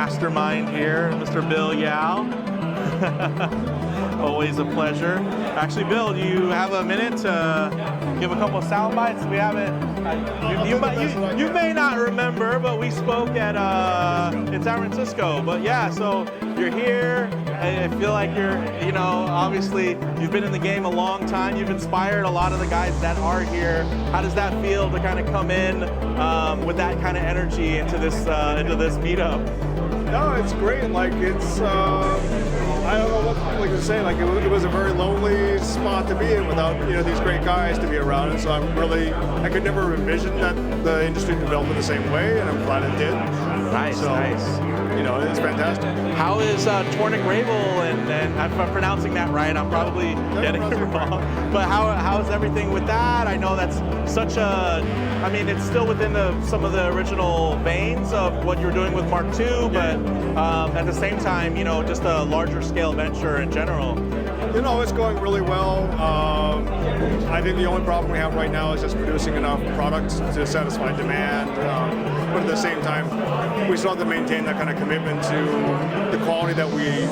mastermind here, Mr. Bill Yao. Always a pleasure. Actually, Bill, do you have a minute to give a couple of sound bites? We haven't. You may not remember, but we spoke at in San Francisco. But yeah, so you're here. I feel like you're, you know, obviously you've been in the game a long time. You've inspired a lot of the guys that are here. How does that feel to kind of come in with that kind of energy into this meetup? No, it's great. Like it's, I don't know what to say. Like it was a very lonely spot to be in without these great guys to be around. And so I could never envision that the industry developed in the same way, and I'm glad it did. Nice, nice. It's fantastic. How is Tornek-Rayville, and if I'm pronouncing that right, I'm probably getting it wrong. But how is everything with that? I know that's such a, I mean, it's still within some of the original veins of what you're doing with Mark II, but at the same time, just a larger scale venture in general. It's going really well. I think the only problem we have right now is just producing enough products to satisfy demand. But at the same time, we still have to maintain that kind of commitment to the quality that we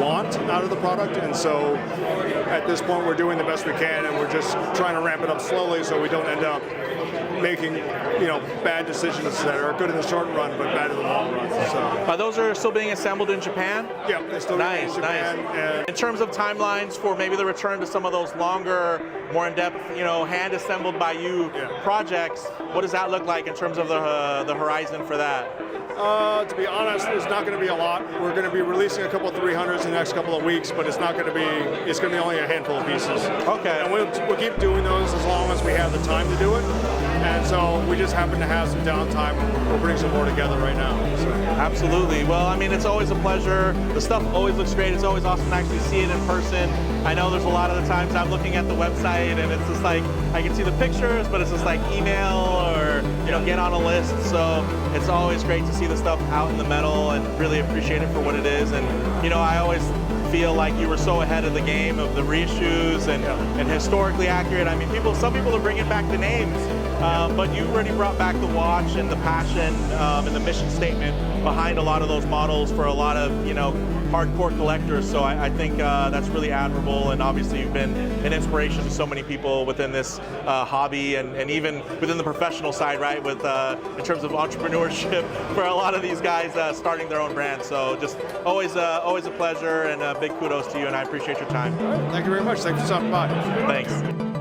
want out of the product. And so at this point, we're doing the best we can, and we're just trying to ramp it up slowly so we don't end up making bad decisions that are good in the short run but bad in the long run. So. Those are still being assembled in Japan? Yeah, they're still being in Japan. Nice. In terms of timelines for maybe the return to some of those longer, more in-depth, hand-assembled by you projects, what does that look like in terms of the horizon for that? To be honest, there's not going to be a lot. We're going to be releasing a couple of 300s in the next couple of weeks, but it's going to be only a handful of pieces. Okay. And we'll keep doing those as long as we have the time to do it. And so we just happen to have some downtime. We're putting some more together right now. So. Absolutely. Well, I mean, it's always a pleasure. The stuff always looks great. It's always awesome to actually see it in person. I know there's a lot of the times I'm looking at the website and it's just like, I can see the pictures, but it's just like email or, get on a list. So it's always great to see the stuff out in the metal and really appreciate it for what it is. And, I always feel like you were so ahead of the game of the reissues and historically accurate. I mean, some people are bringing back the names, but you already brought back the watch and the passion and the mission statement behind a lot of those models for a lot of, hardcore collectors. So I think that's really admirable, and obviously you've been an inspiration to so many people within this hobby and even within the professional side, right, with in terms of entrepreneurship for a lot of these guys starting their own brand. So just always a pleasure, and big kudos to you, and I appreciate your time. Thank you very much. Thanks for stopping by. Thanks.